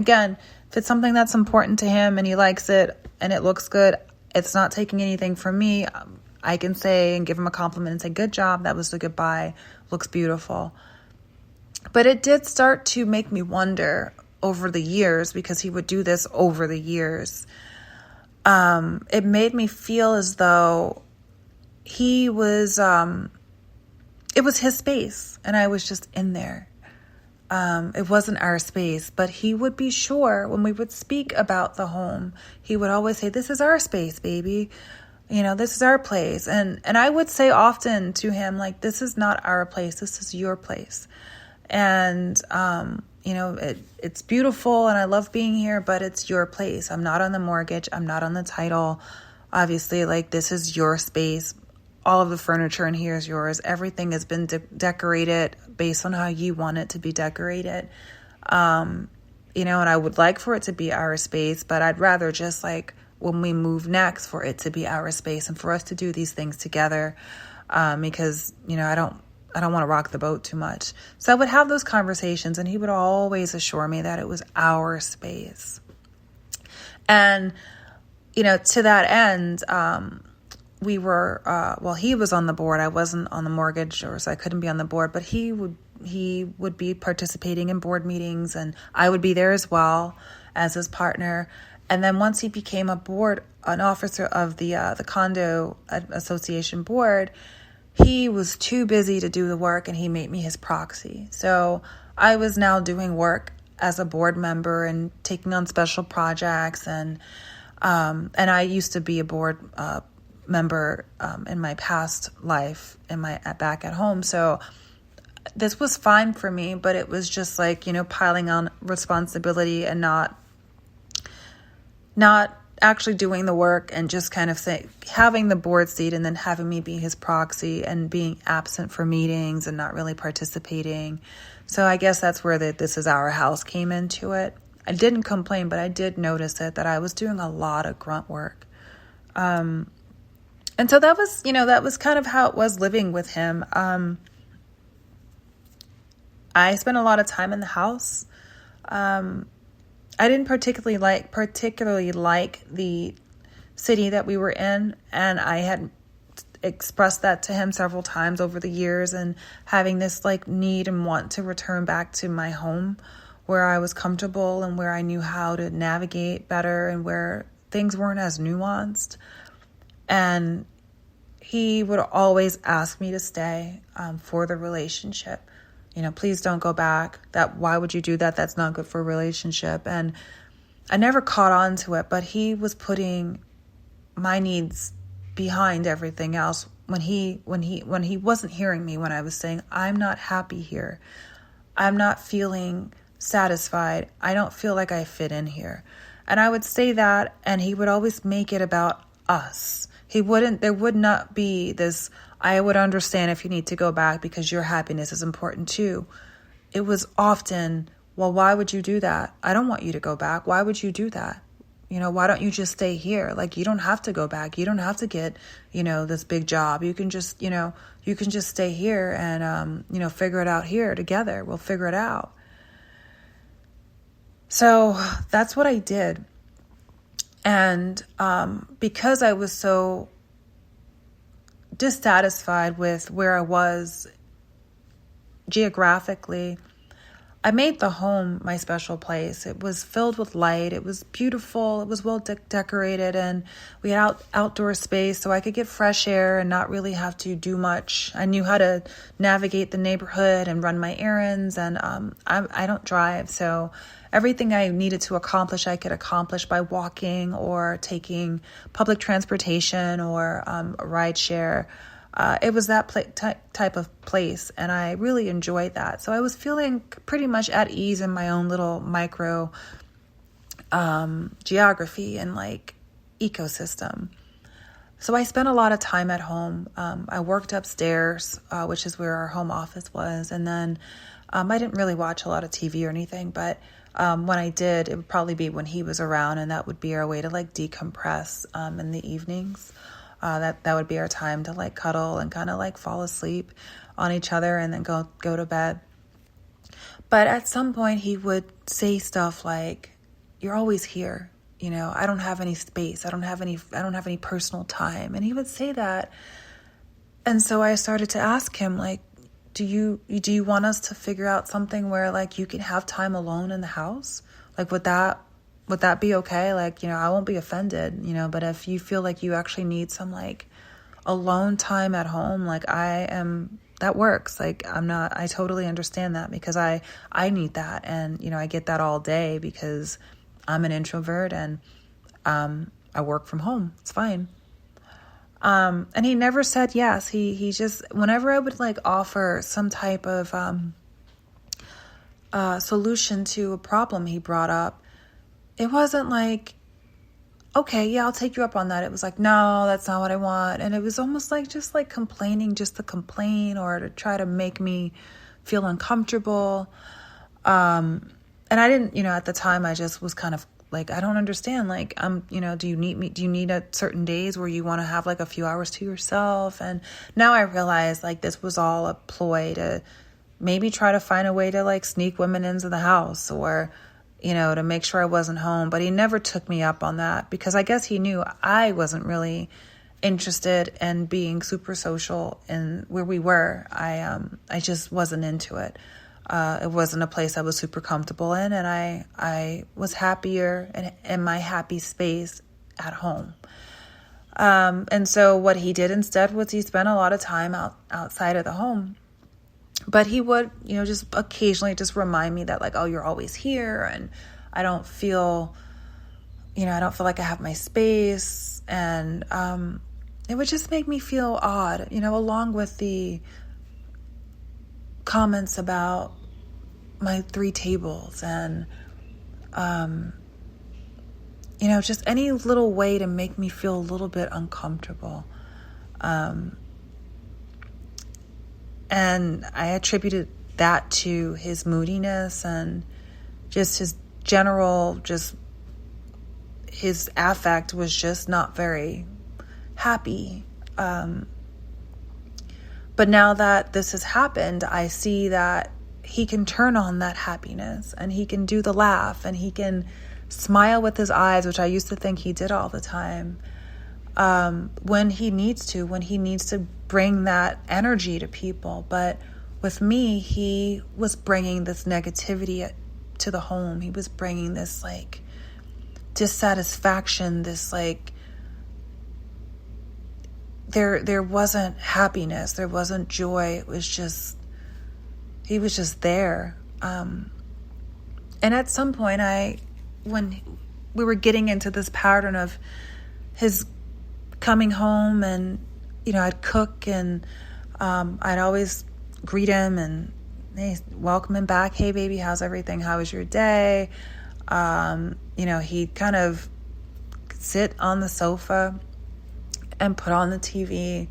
Again, if it's something that's important to him and he likes it and it looks good, it's not taking anything from me. I can say and give him a compliment and say, good job, that was a good buy, looks beautiful. But it did start to make me wonder over the years, because he would do this over the years. It made me feel as though it was his space and I was just in there. It wasn't our space, but he would be sure when we would speak about the home, he would always say, this is our space, baby. This is our place. And I would say often to him, like, this is not our place. This is your place. And, it's beautiful and I love being here, but it's your place. I'm not on the mortgage. I'm not on the title. Obviously, like, this is your space. All of the furniture in here is yours. Everything has been decorated based on how you want it to be decorated. And I would like for it to be our space, but I'd rather just, like, when we move next, for it to be our space and for us to do these things together. Because, I don't want to rock the boat too much. So I would have those conversations and he would always assure me that it was our space. And, to that end, we were, he was on the board. I wasn't on the mortgage, so I couldn't be on the board, but he would be participating in board meetings and I would be there as well as his partner. And then once he became an officer of the condo association board, he was too busy to do the work and he made me his proxy. So I was now doing work as a board member and taking on special projects. And I used to be a board member in my past life back at home. So this was fine for me, but it was just like, piling on responsibility and not actually doing the work and just kind of having the board seat and then having me be his proxy and being absent for meetings and not really participating. So I guess that's where this is our house came into it. I didn't complain, but I did notice that I was doing a lot of grunt work. And so that was kind of how it was living with him. I spent a lot of time in the house. I didn't particularly like the city that we were in, and I had expressed that to him several times over the years, and having this like need and want to return back to my home where I was comfortable and where I knew how to navigate better and where things weren't as nuanced. And he would always ask me to stay for the relationship. Please don't go back. Why would you do that? That's not good for a relationship. And I never caught on to it, but he was putting my needs behind everything else when he wasn't hearing me when I was saying, I'm not happy here. I'm not feeling satisfied. I don't feel like I fit in here. And I would say that, and he would always make it about us. There would not be this, I would understand if you need to go back because your happiness is important too. It was often, well, why would you do that? I don't want you to go back. Why would you do that? Why don't you just stay here? Like, you don't have to go back. You don't have to get, this big job. You can just stay here and, figure it out here together. We'll figure it out. So that's what I did. And because I was so dissatisfied with where I was geographically, I made the home my special place. It was filled with light. It was beautiful. It was well decorated, and we had outdoor space so I could get fresh air and not really have to do much. I knew how to navigate the neighborhood and run my errands, and I don't drive, so everything I needed to accomplish, I could accomplish by walking or taking public transportation or a ride share. It was that type of place, and I really enjoyed that. So I was feeling pretty much at ease in my own little micro geography and like ecosystem. So I spent a lot of time at home. I worked upstairs, which is where our home office was, and then I didn't really watch a lot of TV or anything, but when I did, it would probably be when he was around, and that would be our way to like decompress in the evenings. That would be our time to like cuddle and kind of like fall asleep on each other and then go to bed. But at some point he would say stuff like, you're always here. I don't have any space. I don't have any personal time. And he would say that. And so I started to ask him, like, do you want us to figure out something where, like, you can have time alone in the house? Like, would that be okay? Like, I won't be offended, but if you feel like you actually need some, like, alone time at home, like, that works. Like, I totally understand that, because I need that. And, I get that all day because I'm an introvert and I work from home. It's fine. And he never said yes. He just, whenever I would, like, offer some type of solution to a problem he brought up, it wasn't like, okay, yeah, I'll take you up on that. It was like, no, that's not what I want. And it was almost like just like complaining just to complain or to try to make me feel uncomfortable. And I didn't, at the time I just was kind of like, I don't understand. Like, do you need me? Do you need a certain days where you want to have like a few hours to yourself? And now I realize, like, this was all a ploy to maybe try to find a way to, like, sneak women into the house, or, to make sure I wasn't home. But he never took me up on that, because I guess he knew I wasn't really interested in being super social and where we were. I just wasn't into it. It wasn't a place I was super comfortable in, and I was happier in my happy space at home. And so what he did instead was he spent a lot of time outside of the home. But he would, just occasionally just remind me that, like, oh, you're always here, and I don't feel like I have my space. And it would just make me feel odd, along with the comments about my 3 tables and, just any little way to make me feel a little bit uncomfortable. And I attributed that to his moodiness and just his general, his affect was just not very happy. But now that this has happened, I see that he can turn on that happiness, and he can do the laugh, and he can smile with his eyes, which I used to think he did all the time. When he needs to bring that energy to people. But with me, he was bringing this negativity to the home. He was bringing this, like, dissatisfaction, this, like, there wasn't happiness, there wasn't joy. It was just, he was just there. And at some point, when we were getting into this pattern of his coming home, and, I'd cook, and I'd always greet him and welcome him back. Hey, baby, how's everything? How was your day? He'd kind of sit on the sofa and put on the TV.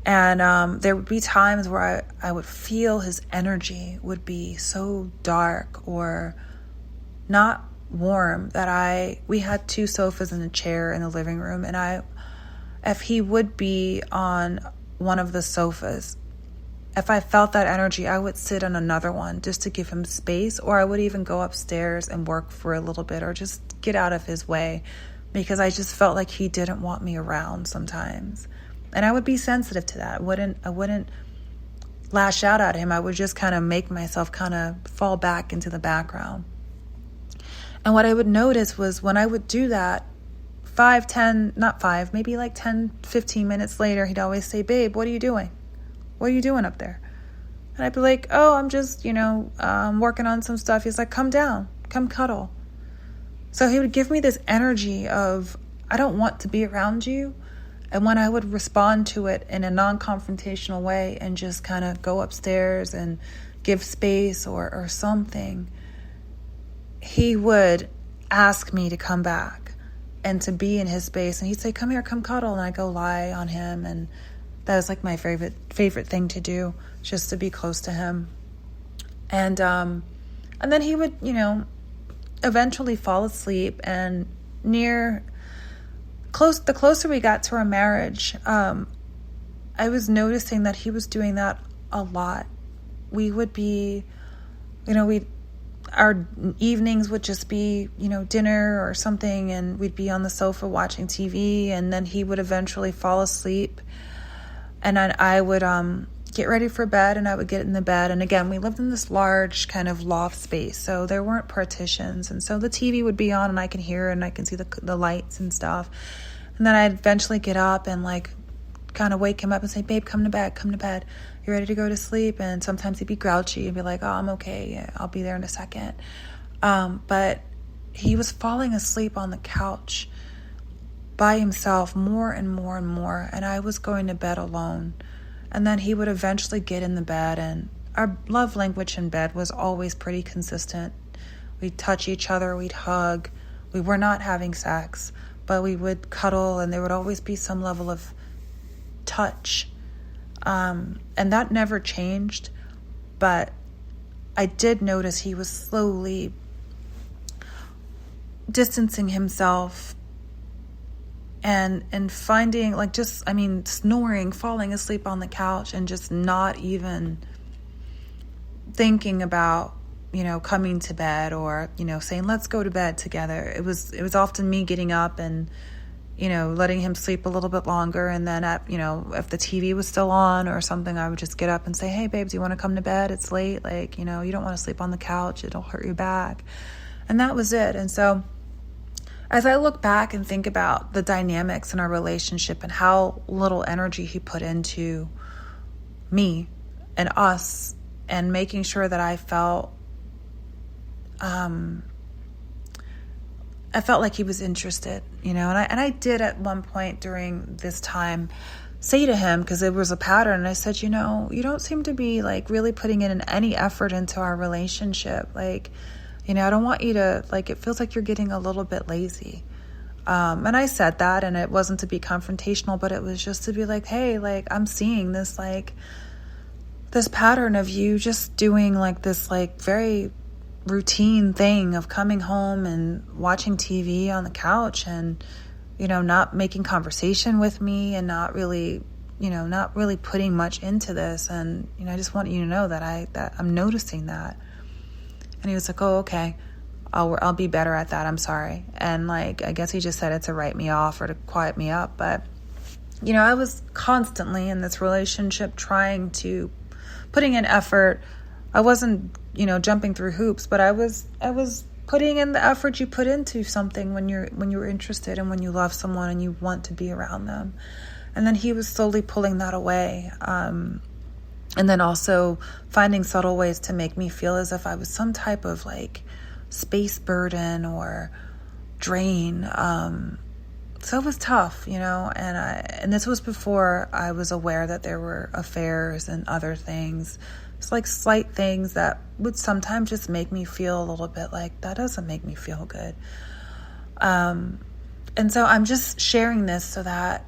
And there would be times where I would feel his energy would be so dark or not warm that we had 2 sofas and a chair in the living room. And if he would be on one of the sofas, if I felt that energy, I would sit on another one just to give him space, or I would even go upstairs and work for a little bit, or just get out of his way, because I just felt like he didn't want me around sometimes. And I would be sensitive to that. I wouldn't lash out at him. I would just kind of make myself kind of fall back into the background. And what I would notice was when I would do that, 10, 15 minutes later, he'd always say, babe, what are you doing? What are you doing up there? And I'd be like, oh, I'm just, working on some stuff. He's like, come down, come cuddle. So he would give me this energy of, I don't want to be around you. And when I would respond to it in a non-confrontational way and just kind of go upstairs and give space or something, he would ask me to come back and to be in his space. And he'd say, come here, come cuddle. And I'd go lie on him. And that was like my favorite thing to do, just to be close to him. And then he would, eventually fall asleep. And the closer we got to our marriage, I was noticing that he was doing that a lot. We would be our evenings would just be, dinner or something, and we'd be on the sofa watching TV, and then he would eventually fall asleep, and then I would get ready for bed, and I would get in the bed. And again, we lived in this large kind of loft space, so there weren't partitions, and so the TV would be on, and I can hear it, and I can see the lights and stuff. And then I'd eventually get up and kind of wake him up and say, babe, come to bed. You're ready to go to sleep? And sometimes he'd be grouchy and be like, oh, I'm okay. Yeah, I'll be there in a second. But he was falling asleep on the couch by himself more and more and more. And I was going to bed alone. And then he would eventually get in the bed. And our love language in bed was always pretty consistent. We'd touch each other. We'd hug. We were not having sex, but we would cuddle. And there would always be some level of touch. And that never changed, but I did notice he was slowly distancing himself and finding snoring, falling asleep on the couch, and just not even thinking about, coming to bed or, saying, let's go to bed together. It was often me getting up and letting him sleep a little bit longer. And then if the TV was still on or something, I would just get up and say, hey, babe, do you want to come to bed? It's late. You don't want to sleep on the couch. It'll hurt your back. And that was it. And so as I look back and think about the dynamics in our relationship and how little energy he put into me and us and making sure that I felt like he was interested, and I did at one point during this time say to him, because it was a pattern, and I said, you don't seem to be really putting in any effort into our relationship. I don't want you to, it feels like you're getting a little bit lazy. And I said that, and it wasn't to be confrontational, but it was just to be like, hey, I'm seeing this, this pattern of you just doing this, very routine thing of coming home and watching TV on the couch and, not making conversation with me and not really putting much into this. And, I just want you to know that I'm noticing that. And he was like, oh, okay, I'll be better at that. I'm sorry. And I guess he just said it to write me off or to quiet me up. But, I was constantly in this relationship putting in effort. I wasn't, jumping through hoops, but I was putting in the effort you put into something when you're interested and when you love someone and you want to be around them. And then he was slowly pulling that away. And then also finding subtle ways to make me feel as if I was some type of space burden or drain. So it was tough, and this was before I was aware that there were affairs and other things. It's slight things that would sometimes just make me feel a little bit that doesn't make me feel good. And so I'm just sharing this so that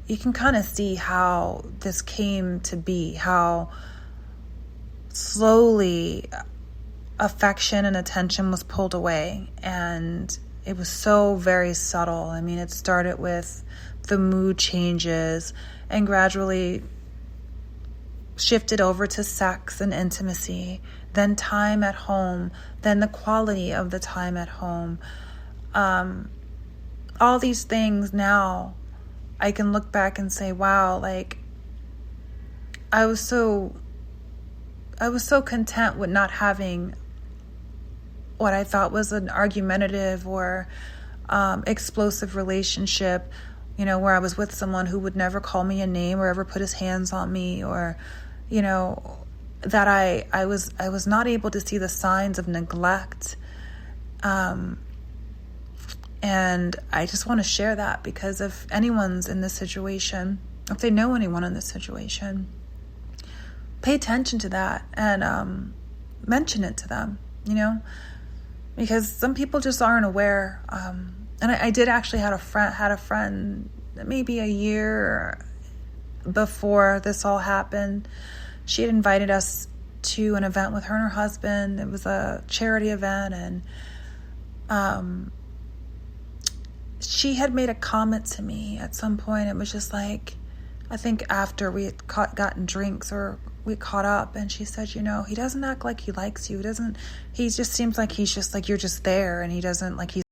you can kind of see how this came to be, how slowly affection and attention was pulled away. And it was so very subtle. I mean, it started with the mood changes and gradually shifted over to sex and intimacy, then time at home, then the quality of the time at home. All these things now, I can look back and say, wow, I was so content with not having what I thought was an argumentative or explosive relationship, where I was with someone who would never call me a name or ever put his hands on me, or that I was not able to see the signs of neglect. And I just want to share that, because if anyone's in this situation, if they know anyone in this situation, pay attention to that and mention it to them, because some people just aren't aware. And I did actually had a friend maybe a year before this all happened. She had invited us to an event with her and her husband. It was a charity event, and she had made a comment to me at some point. It was just I think after we had gotten drinks or we caught up, and she said, he doesn't act like he likes you. He just seems like he's just like, you're just there, and he doesn't like, he's